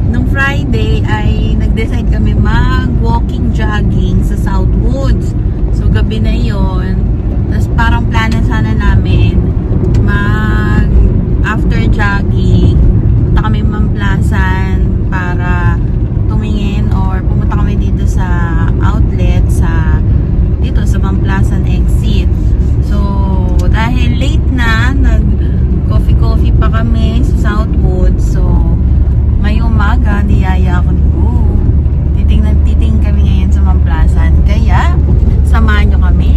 Nung Friday ay nag-decide kami mag-walking jogging sa Southwoods. So gabi na yon. Tapos parang plano sana namin mag after jogging punta kami Mamplasan para tumingin or pumunta kami dito sa outlet dito sa Mamplasan exit. So dahil late na, nag coffee pa kami sa Southwoods. So ngayong umaga, niyaya ako titing kami ngayon sa Mamplasan. Kaya, samahan nyo kami.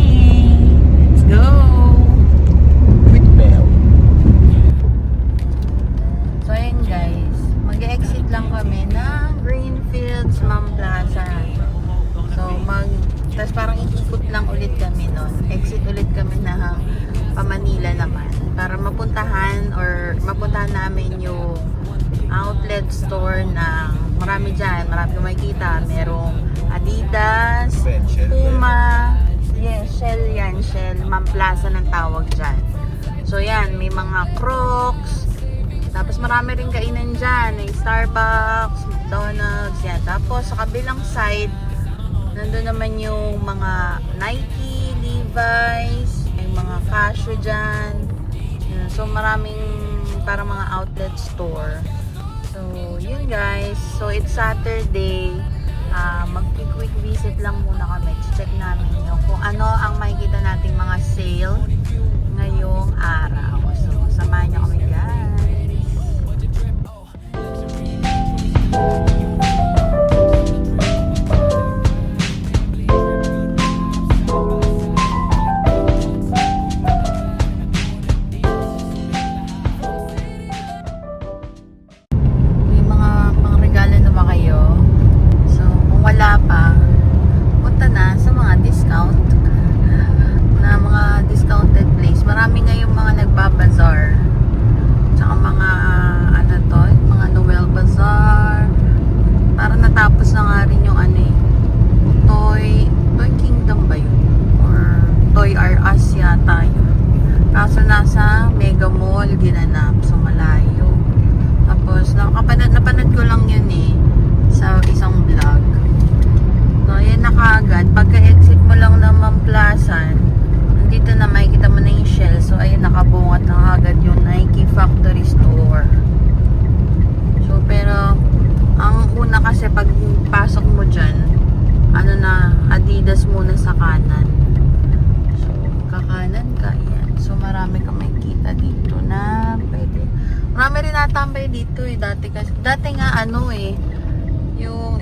Let's go! With bell. So, ayan guys. Mag-exit lang kami ng Greenfields, Mamplasan. So, tapos parang iikot lang ulit kami nun. Exit ulit kami na pa-Manila naman. Para mapuntahan namin yung outlet store na marami dyan. Marami kang makikita. Merong Adidas, Puma, Shell yan. Shell, Mamplasan ang tawag dyan. So yan, may mga Crocs. Tapos marami rin kainan dyan. May Starbucks, McDonald's, yan. Tapos sa kabilang side, nandun naman yung mga Nike, Levi's, may mga Casio dyan. Yan. So maraming parang mga outlet store. So, yun guys. So, it's Saturday. Mag-quick visit lang muna kami. Check namin yung kung ano ang makikita nating mga sale ngayong araw. So, samahan niyo kami guys. Ginanap, so malayo. Tapos napanood ko lang yun sa isang vlog. So ayan na kaagad, pagka-exit mo lang ng Mamplasan, nandito na makikita mo na yung Shell. So ayan, nakabungat na kaagad yung Nike Factory Store. So pero ang una kasi pag pasok mo dyan, Adidas muna sa kanan. So kakanan ka, yan. So marami kang makikita dito na pwede. Marami rin natambay dito dati nga yung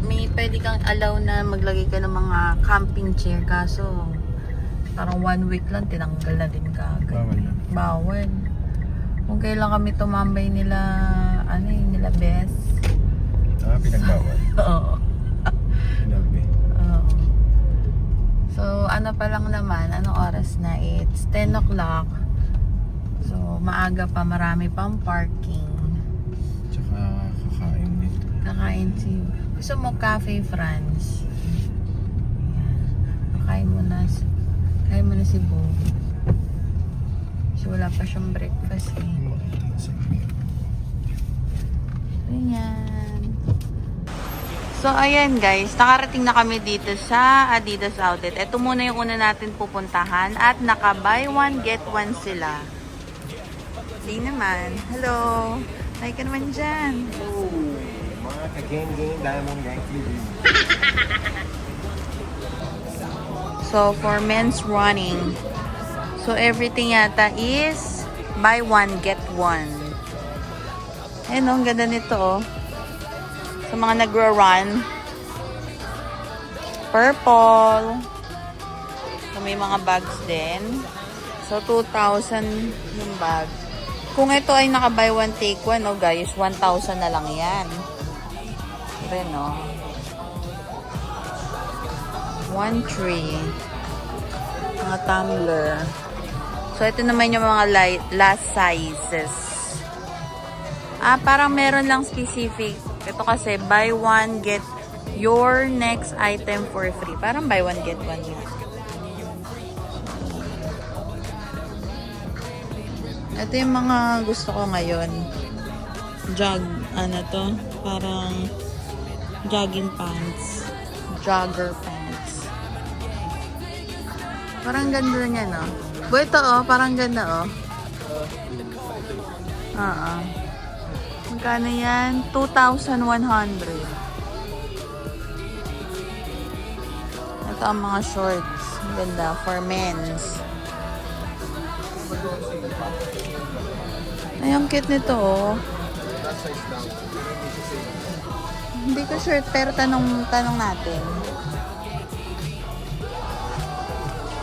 may pwede kang allow na maglagay ka ng mga camping chair, kaso parang 1 week lang tinanggal na din kaagad. Bawal. Kung kailan kami tumambay nila Bes. Pinagbawal. Oo. Pinagbawal. So, pa lang naman, anong oras na? It's 10 o'clock. So, maaga pa, marami pang parking. Tsaka kakain dito. Kakain gusto mo Cafe France? Yan. Kain mo na si Bo. So, wala pa siyang breakfast Ayan. So, ayan guys, nakarating na kami dito sa Adidas Outlet. Ito muna yung una natin pupuntahan at naka buy one, get one sila. Di naman. Hello. Like ka naman dyan. Mga ka-game, Diamond Gang TV. So, for men's running. So, everything yata is buy one, get one. Ayan, ang ganda nito. Sa mga nagra-run, Purple. So, may mga bags din. So, 2,000 yung bag. Kung ito ay naka-buy one, take one, oh guys, 1,000 na lang yan. Rin, oh. 1,300. Mga tumbler. So, ito naman yung mga last sizes. Parang meron lang specific. Ito kasi, buy one, get your next item for free. Parang buy one, get one yan. Ito yung mga gusto ko ngayon. Ano to? Parang jogging pants. Jogger pants. Parang ganda niya, no? Ito, oh. Parang ganda, oh. Magkano yan? 2,100. Ito ang mga shorts. Ang ganda. For men's. Ay, ang cute nito, oh. Hindi ko sure, pero tanong natin.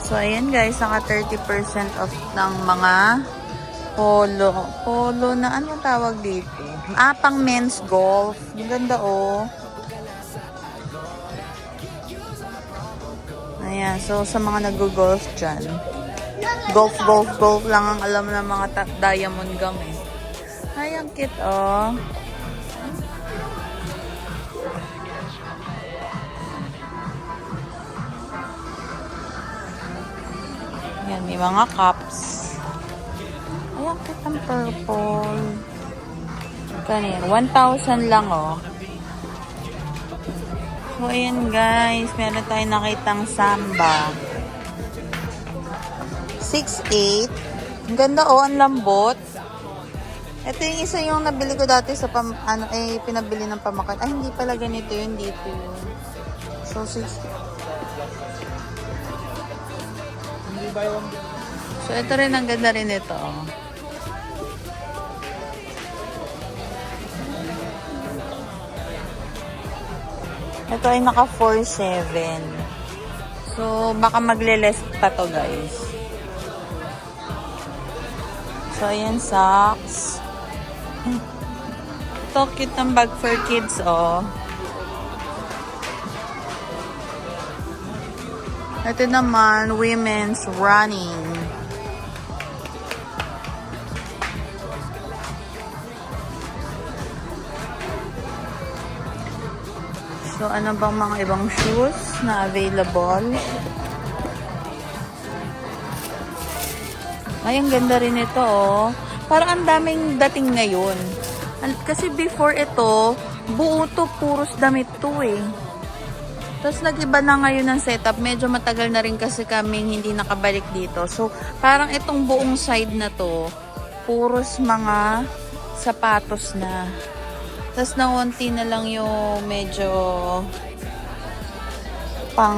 So, ayan guys, naka 30% off ng mga polo. Polo na, ano tawag dito? Pang men's golf. Ang ganda, oh. Ayan, so sa mga nag-golf dyan. Golf lang ang alam ng mga diamond gum, eh. Ay, ang cute, oh. Yan, may mga cups. Ay, ang cute ang purple. Kanina, 1,000 lang, oh. So, ayan guys, meron tayong nakitang samba. 6'8". Ang ganda, oh, ang lambot. Ito yung isa yung nabili ko dati sa pinabili ng pamakan. Ay, hindi pala ganito yun, dito yun. So, 6. So, ito rin, ang ganda rin ito, oh. Ito ay naka 4,700. So, baka magle-less pa to, guys. So, ayan, socks. Ito, cute ng bag for kids, oh. Ito naman, women's running. So, ano bang mga ibang shoes na available? Ay, ang ganda rin ito, oh. Parang ang daming dating ngayon. Kasi before ito, buo to, puros damit to, eh. Tapos nag-iba na ngayon ng setup. Medyo matagal na rin kasi kaming hindi nakabalik dito. So, parang itong buong side na to, puros mga sapatos na. Tapos naunti na lang yung medyo pang,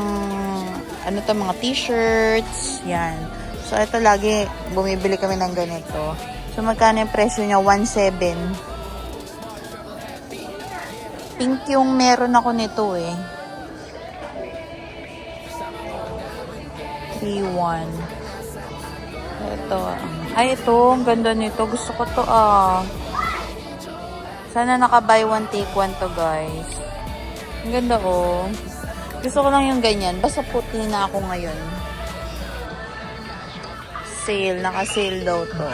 ano to, mga t-shirts. Yan. So, ito lagi, bumibili kami ng ganito. So, magkano yung presyo niya? 1,700. Pink yung meron ako nito, eh. 3,100. Ito. Ay, ito. Ang ganda nito. Gusto ko to, ah. Sana naka-buy one, take one to, guys. Ang ganda, oh. Gusto ko lang yung ganyan. Basta puti na ako ngayon. Sale. Naka-sale daw to.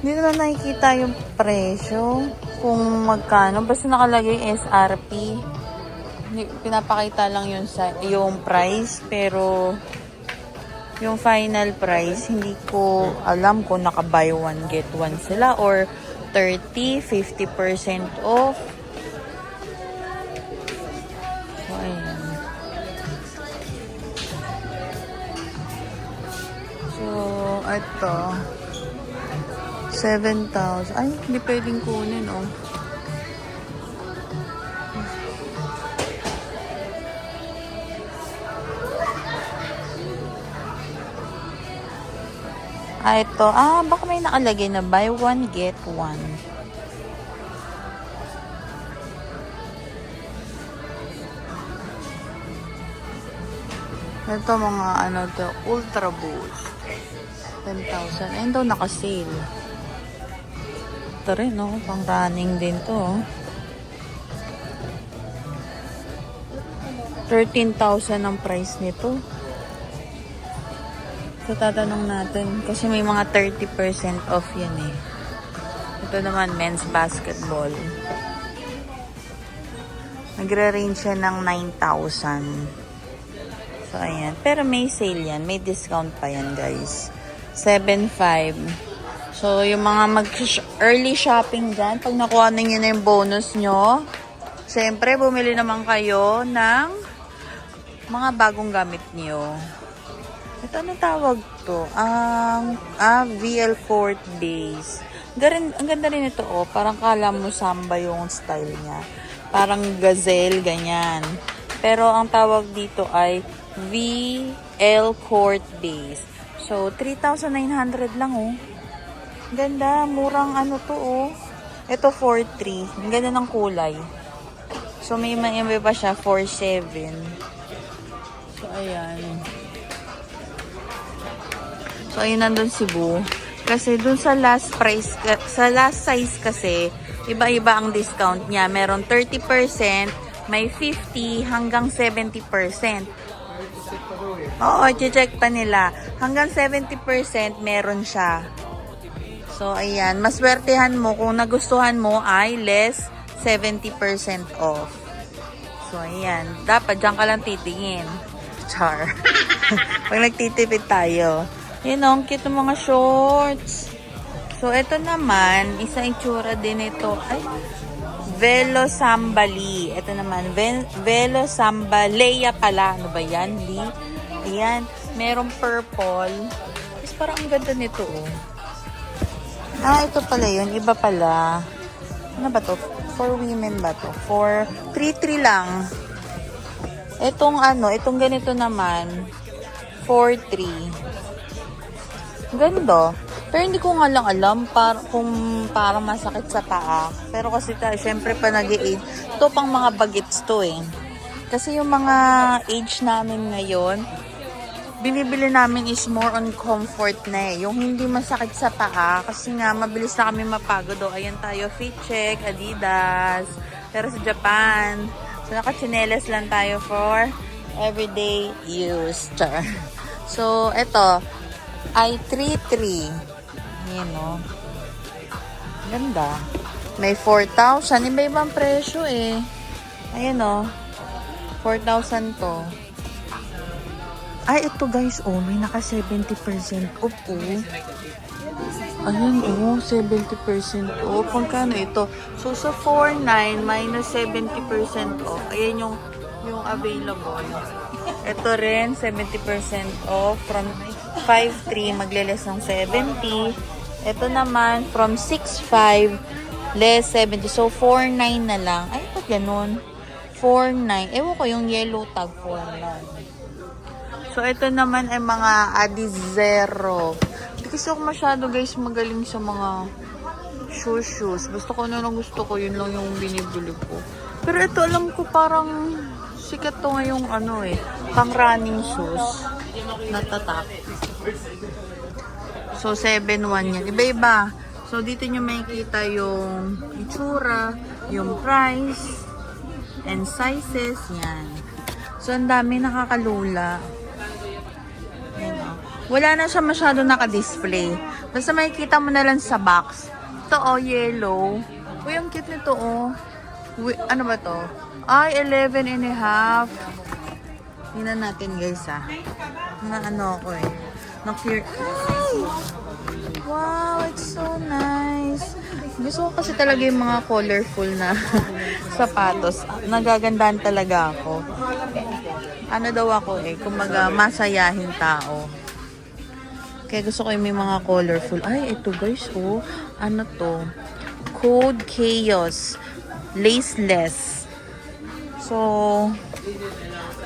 Hindi naman nakikita yung presyo. Kung magkano. Basta nakalagay SRP. Pinapakita lang yung price. Pero yung final price, hindi ko alam kung naka-buy one, get one sila. Or 30, 50% off. So, ayan. So, ito. 7,000. Ay, hindi pwedeng kunin, oh. Ito. Baka may nakalagay na buy one, get one. Ito mga ano to, Ultra Boost. 10,000. Ayun daw naka-sale. Ito rin, no? Pang running din to. 13,000 ang price nito. So, tatanong natin. Kasi may mga 30% off yan eh. Ito naman, men's basketball. Nagre-range siya ng 9,000. So, ayan. Pero may sale yan. May discount pa yan, guys. 7,500. So, yung mga mag-early shopping dyan, pag nakuha ninyo na yung bonus nyo, siyempre, bumili naman kayo ng mga bagong gamit nyo. Ito, ano tawag to? VL Court Base. Ang ganda rin ito, oh. Parang kala mo samba yung style niya. Parang gazelle, ganyan. Pero ang tawag dito ay VL Court Base. So, 3,900 lang, oh. Ganda, murang ano to, oh. Ito, 4,300. Ang ganda ng kulay. So, may iba pa siya, 4,700. So, ayan. So, ayun nandun si Boo. Kasi dun sa last price, sa last size kasi, iba-iba ang discount niya. Meron 30%, may 50 hanggang 70%. Oo, check pa nila. Hanggang 70% meron siya. So, ayan. Maswertehan mo kung nagustuhan mo ay less 70% off. So, ayan. Dapat dyan ka lang titingin. Char. Pag nagtitipid tayo. Yun o, ang cute ng mga shorts. So, ito naman, isang itsura din ito. Ay, Velo Sambali. Ito naman, Velo Sambaleya pala. Ano ba yan? Ayan, merong purple. Tapos parang ang ganda nito, oh. Ito pala yun. Iba pala. Ano ba to? For women ba to? For 3,300 lang. Itong ganito naman, 4,300. Ganda. Pero hindi ko nga lang alam kung parang masakit sa paa. Pero kasi syempre pa nag-i-age. Ito pang mga bagets to eh. Kasi yung mga age namin ngayon, binibili namin is more on comfort na eh. Yung hindi masakit sa paa. Kasi nga, mabilis na kami mapagod. Ayan tayo, Fit Check, Adidas. Pero sa Japan, so naka-chinelas lang tayo for everyday use. So, eto ay 3,300. Ayan o. Ganda. May 4,000. Iba-ibang presyo eh. Ayan o. 4,000 to. Ito guys. Oh, may naka 70% off oh. Ayan oh. 70% off. Pagkano ito? So, sa 4,900 minus 70% off. Ayan yung available. Ito rin, 70% off. From 5,300, magle-less ng 70. Ito naman, from 6,500, less 70. So, 4,900 na lang. Ay, ba't ganun? 4,900. Ewan ko yung yellow tag, 4,900. So, ito naman ay mga Adizero. Hindi kasi ako masyado, guys, magaling sa mga shoes. Gusto ko na lang gusto ko. Yun lang yung binibili ko. Pero ito, alam ko parang sikat to ngayong pang running shoes. Natatak. So, 7,100 yan. Iba-iba. So, dito nyo makikita yung itsura, yung price, and sizes. Yan. So, ang dami nakakalula. Yan, oh. Wala na siya masyado naka-display. Basta makikita mo na lang sa box. Ito, yellow. Uy, ang cute nito, ano ba to? 11.5. Tingnan natin, guys, ako eh. Wow, it's so nice. Gusto ko kasi talaga yung mga colorful na sapatos. Nagagandahan talaga ako. Ano daw ako kumaga masayahin tao. Kaya gusto ko yung may mga colorful. Ay, ito guys, ano to? Code Chaos. Laceless. So,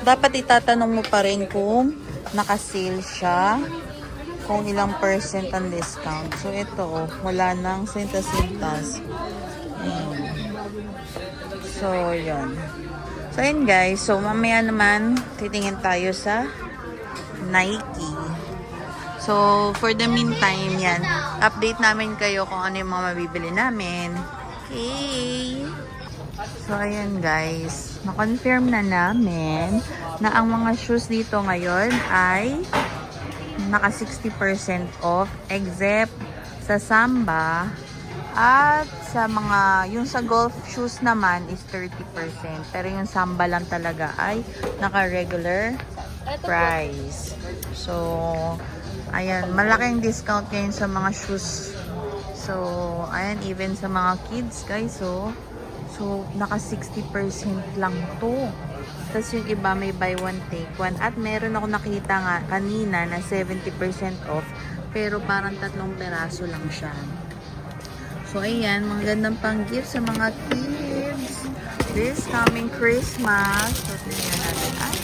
dapat itatanong mo pa rin kung naka-sale siya, kung ilang percent ang discount. So, ito, wala nang sintas-sintas. So, yun. So, yun guys. So, mamaya naman, titingin tayo sa Nike. So, for the meantime, yan. Update namin kayo kung ano yung mga mabibili namin. Okay. So, ayan guys. Na-confirm na namin na ang mga shoes dito ngayon ay naka 60% off except sa Samba at sa mga, yung sa golf shoes naman is 30%. Pero yung Samba lang talaga ay naka regular price. So, ayan, malaking discount ngayon sa mga shoes. So, ayan, even sa mga kids, guys, so naka 60% lang to. Tapos yung iba may buy one, take one. At meron ako nakita nga kanina na 70% off, pero parang 3 peraso lang siya. So, ayan, mga gandang pang gift sa mga kids. This coming Christmas. So, tingnan natin. Ay,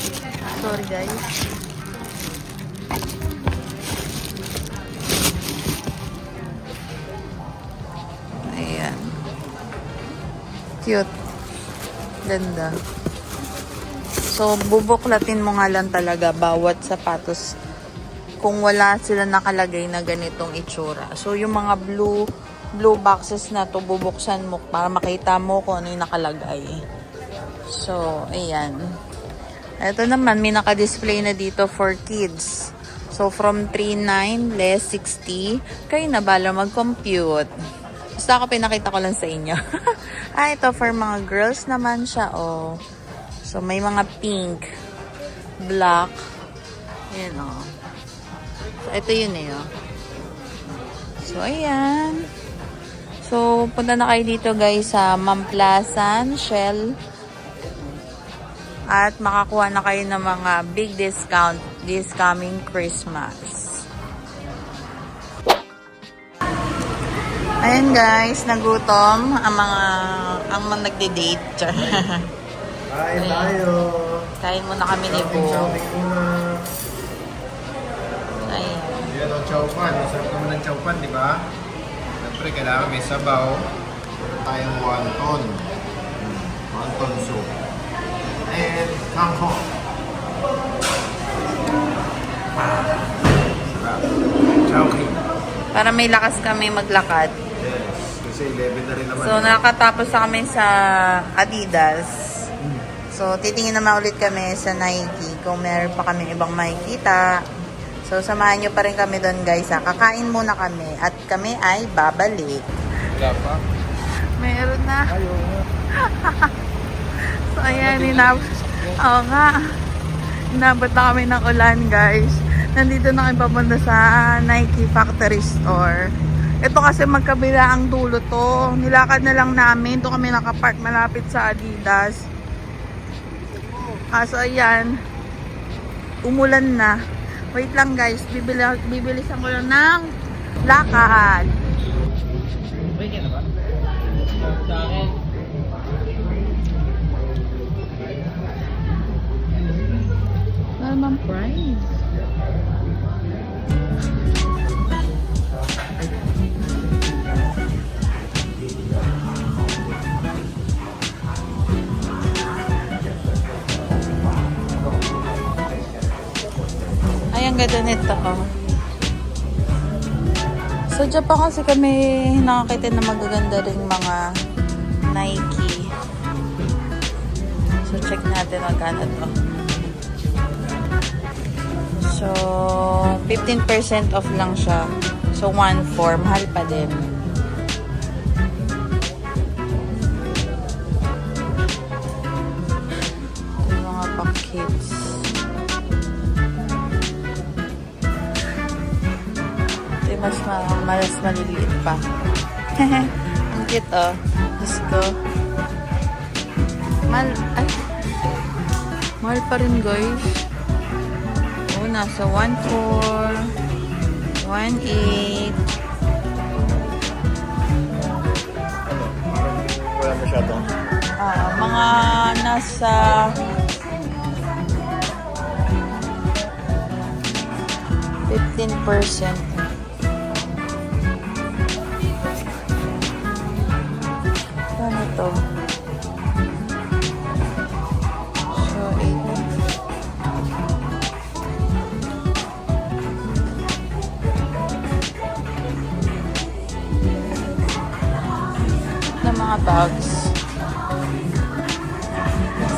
sorry guys. Ayan. Cute. Ganda. So, bubuklatin mo nga lang talaga bawat sapatos kung wala sila nakalagay na ganitong itsura. So, yung mga blue boxes na to, bubuksan mo para makita mo kung ano yung nakalagay. So, ayan. Ito naman, may naka-display na dito for kids. So, from 3.9 less 60. Kayo na bala mag-compute. Basta ako pinakita ko lang sa inyo. Ito for mga girls naman siya, oh. So, may mga pink, black. Ayan, oh. So, ito yun eh, oh. So, ayan. So, punta na kayo dito guys sa Mamplasan, Shell. At makakuha na kayo ng mga big discount this coming Christmas. Ayan guys, nagutom ang mga nagde-date. Kain tayo. Kain muna kami ni Bo. Shopping muna. Ayan. Yan ang chowpan. Masarap naman ng chowpan, di ba? Siyempre, kailangan may sabaw. Tayong wonton. Wonton soup. And kangkong. Sarap. Chowking. Para may lakas kami maglakad. Yes. Kasi 11 na rin naman. So, nakatapos na kami sa Adidas. So, titingin naman ulit kami sa Nike kung meron pa kami ibang makikita. So, samahan nyo pa rin kami doon guys. Kakain muna kami at kami ay babalik. Wala pa? Meron na. Ayaw nga. So, ayan, oo nga. Inabot na kami ng ulan guys. Nandito na kami papunta sa Nike Factory Store. Ito kasi magkabila ang dulo to. Nilakad na lang namin. Ito kami nakapark malapit sa Adidas. So, ayan. Umulan na. Wait lang guys. Bibilisan ko lang ng lakad. Wait, yan na ba? Sa akin. Wala naman price. Ay, ang ganda nito. Sa Japan kasi kami nakakita na magaganda rin mga Nike. So, check natin magkano to. So, 15% off lang siya. So, 1.4. Mahal pa din. Ito yung mga packets. Ito yung mas maliliit pa. Ang cute, oh. Diyos ko. Mahal pa rin, guys. Nasa 1.4, 1.8. Wala masyado. Mga nasa 15%. Ano to? So, 8. bags.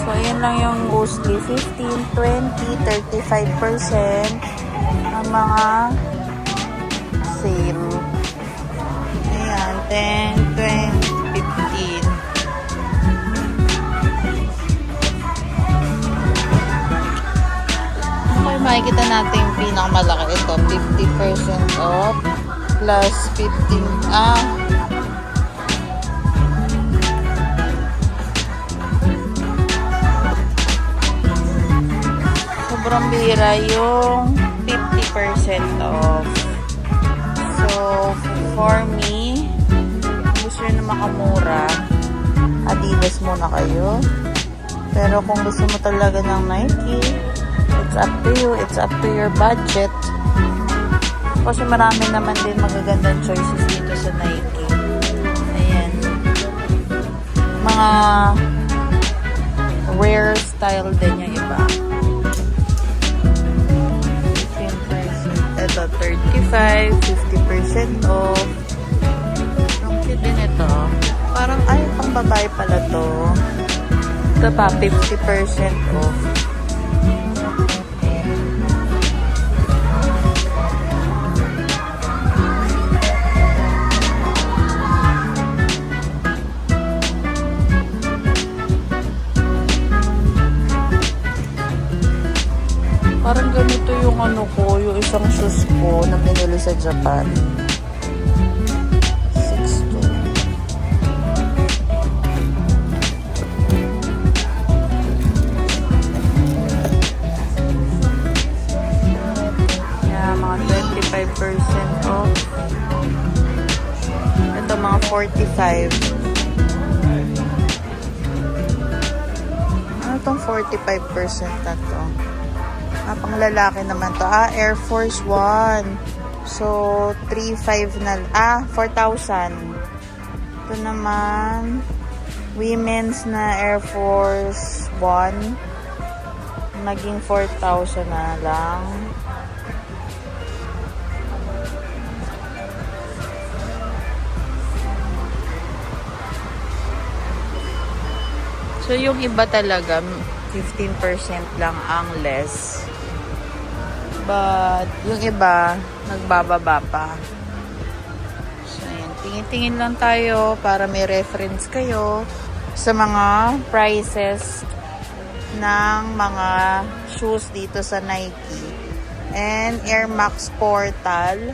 So, ayan lang yung mostly 15, 20, 35% ang mga sale. Ayan, 10, 20, 15. Okay, makikita natin yung pinakamalaki. Ito, 50% off plus 15. Sobrang bihira yung 50% off. So, for me, kung gusto nyo na makamura, Adidas muna kayo. Pero kung gusto mo talaga ng Nike, it's up to you. It's up to your budget. Kasi marami naman din magagandang choices dito sa Nike. Ayan. Mga rare style din yung iba. 15%. Ito, 35, 50% off. Ang cute din ito. Parang, ay, pang babae pala to. Ito pa, 50% off. Parang ganito yung ano ko, yung isang shoes ko na binili sa Japan. 6'2". Yeah, mga 25% off. Ito mga 45. Ano tong 45% na to? Pang lalaki naman to. Air Force 1. So, 3,500 na. 4,000. Ito naman, women's na Air Force 1. Naging 4,000 na lang. So, yung iba talaga, 15% lang ang less. But, yung iba, nagbababa pa. So, ayan. Tingin-tingin lang tayo para may reference kayo sa mga prices ng mga shoes dito sa Nike. And Air Max Portal,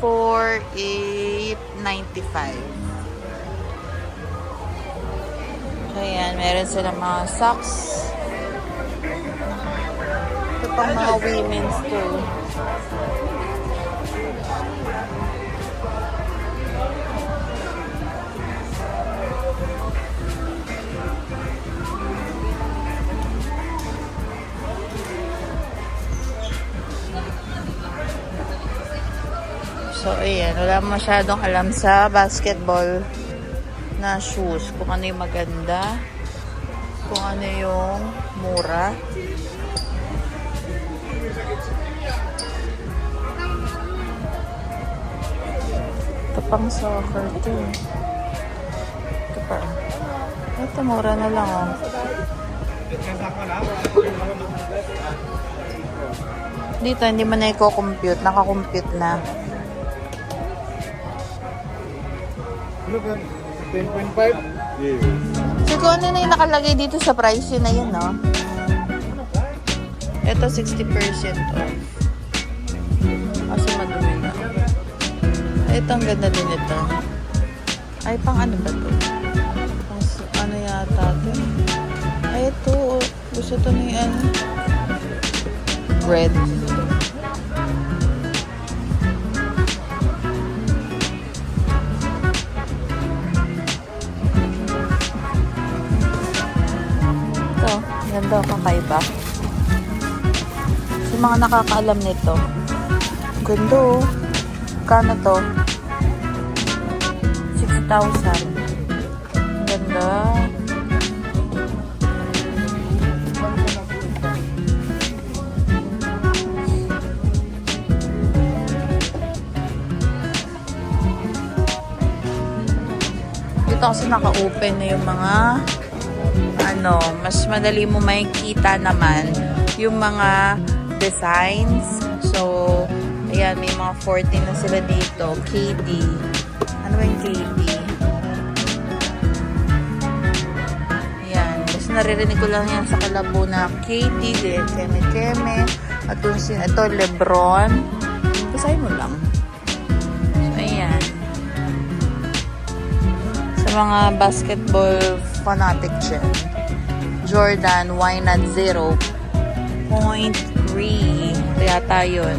4,895. Ayan, meron silang mga socks. Ito pang mga women's too. So, ayan. Wala masyadong alam sa basketball na shoes. Kung ano yung maganda. Kung ano yung mura. Ito pang soccer to. Ito pa. Ito mura na lang oh. Dito hindi mo na i-compute. Naka-compute na. 10.5? Yeah. So kung ano na yung nakalagay dito sa price yun na yun no? Ito 60% off. Kasi madumi na. Ito ang ganda din ito. Ay, pang ano ba ito? Pang ano yata ito? Ay, ito. Oh. Gusto ito na yung red. Ito. Ganda. Kakaiba. Sa mga nakakaalam nito. Ganda oh. Kano to? 6,000. Ganda. Dito dito kasi naka-open na yung mga mas madali mo makikita naman yung mga designs. So, ayan, may mga 14 na sila dito. KD. Ano ba yung KD? Ayan. Mas naririnig ko lang yan sa Kalabo na KD din. Keme-keme. At ito, Lebron. Basahin mo lang. So, ayan. Sa mga basketball fanatic dyan. Jordan, why not 0.3? Yata yun.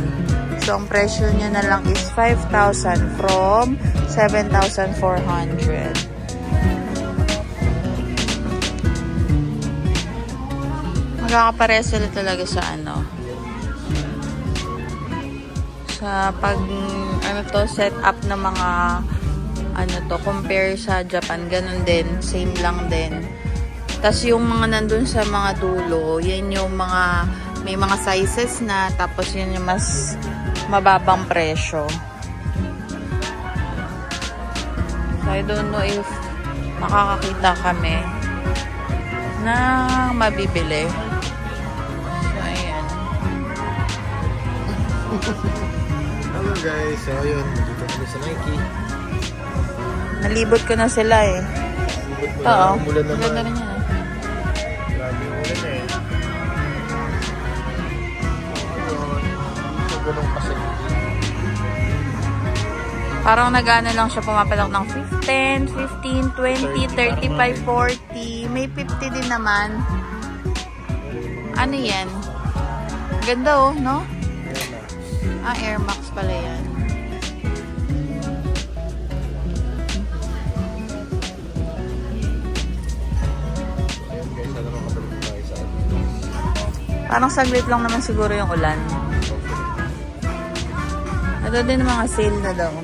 So, ang presyo niya na lang is 5,000 from 7,400. Magkakapare sila talaga sa sa pag set up ng mga compare sa Japan, ganun din, same lang din. Tas yung mga nandun sa mga dulo, yan yung mga may mga sizes na, tapos yun yung mas mababang presyo. So I don't know if makakakita kami na mabibili. So ayan. Hello guys, so ayun, dito kami sa Nike. Nalibot ko na sila eh. Oo, umulan naman. ganda rin yan. Grabe yung ulan eh. So ganun kasi. Parang nag-ano lang siya, pumapatak ng 10, 15, 20, 35, 40. May 50 din naman. Ano yan? Ganda oh, no? Air Max pala yan. Parang saglit lang naman siguro yung ulan. Ito din mga sale na daw.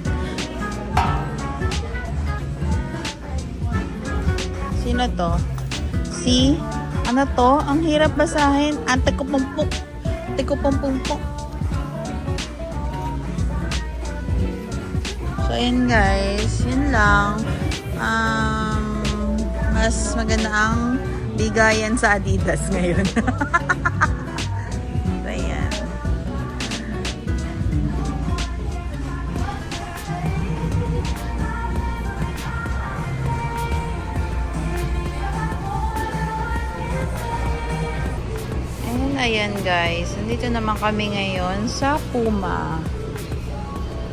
Sino to? Si? Ano to? Ang hirap basahin. Antikupumpuk. Antikupumpuk. So, ayun guys. Yun lang. Mas maganda ang bigayan sa Adidas ngayon. Ayan. Ayan guys, nandito naman kami ngayon sa Puma.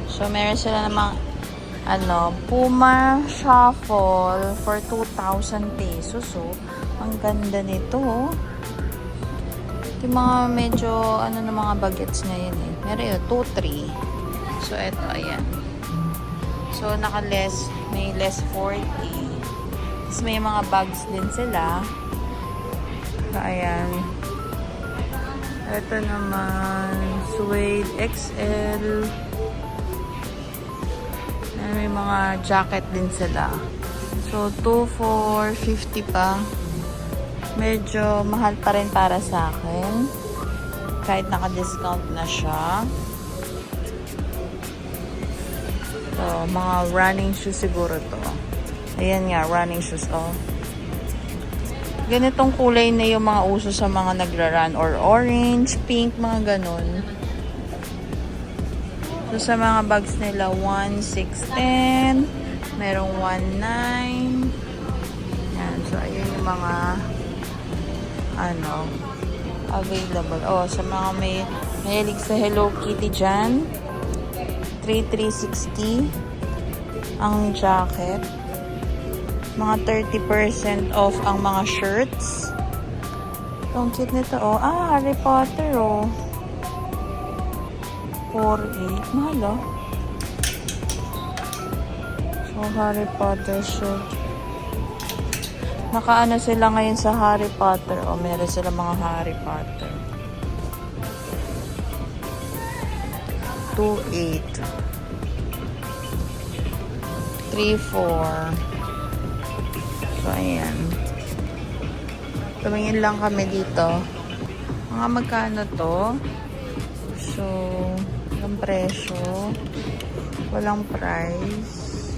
So meron sila namang Puma Shuffle for 2,000 pesos. So, ang ganda nito. Oh. Yung mga medyo na mga bagets ngayon eh. Meron yun, 2-3. So eto, ayan. So naka-less, may less 40. Tapos may mga bags din sila. So ayan. Ito naman, suede XL. And may mga jacket din sila. So, 2,450 pa. Medyo mahal pa rin para sa akin. Kahit naka-discount na siya. So, mga running shoes siguro to. Ayan nga, running shoes. Oh. Ganitong kulay na yung mga uso sa mga nagra-run, or orange, pink, mga ganun. So sa mga bags nila, 1,610, merong 1,900. Yan, so ayun yung mga available. Oh, sa mga may mahilig sa Hello Kitty dyan, 3,360 ang jacket. Mga 30% off ang mga shirts. Ang cute nito, oh. Harry Potter, oh. 4,800. Mahal, oh. So, Harry Potter shirt. Nakaano sila ngayon sa Harry Potter. Oh, meron sila mga Harry Potter. 2,800. 3,400. So, ayan. Tumingin lang kami dito. Mga magkano to? So, walang presyo. Walang price.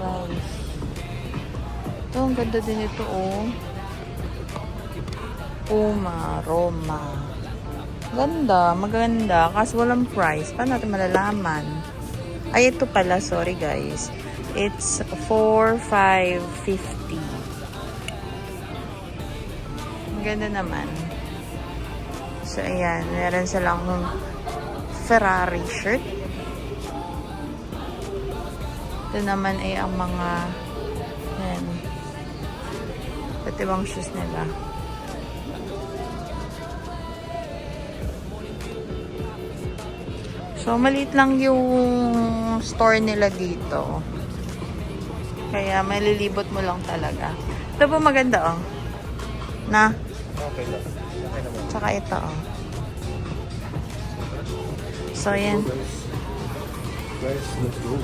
guys. Ito, ang ganda din ito, oh. Puma, Roma. Ganda, maganda. Kaso walang price. Paano natin malalaman? Ay, ito pala. Sorry, guys. It's 4,550. Ang ganda naman. So, ayan. Meron silang Ferrari shirt. Ito naman ay ang mga ayan. Pati bang shoes nila. So, maliit lang yung store nila dito. Kaya, malilibot mo lang talaga. Ito po maganda, oh. Na? Okay lang. Okay naman. Tsaka ito, oh. So, yan. Guys, let's go.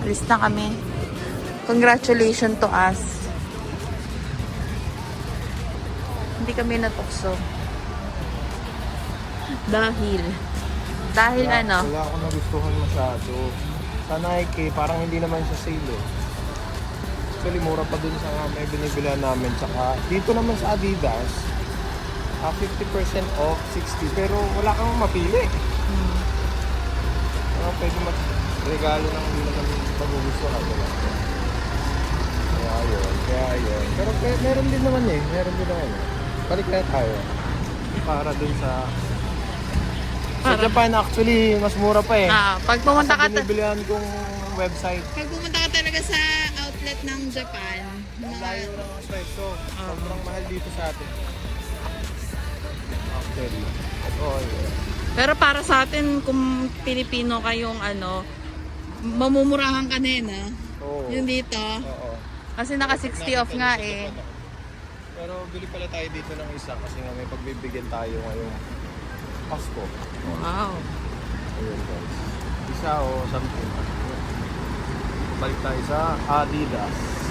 Alis na kami. Congratulations to us. Hindi kami natukso. Dahil ano? Wala akong nagustuhan masyado. Sa Nike, parang hindi naman siya sale eh. Actually, mura pa dun sa may binibilihan namin. Tsaka dito naman sa Adidas, 50% off, 60. Pero wala kang mapili. Pwede regalo ng hindi naman pag-ugustuhan. Kaya yun. Pero meron din naman eh. Balik tayo. Para dun sa Japan actually, mas mura pa eh. Pag pumunta ka binibilihan kong website. Pag pumunta ka talaga sa outlet ng Japan, Layo lang ang presyo. Sobrang mahal dito sa atin. Actually. Pero para sa atin, kung Pilipino kayong ano, mamumurahan ka din, ha? Oo. Yung dito. Oo. Kasi naka 60 off nga eh. Pero bili pala tayo dito ng isa kasi nga may pagbibigyan tayo ngayong Pasko. Wow. Ayun guys. Isa o something. Balik tayo sa Adidas.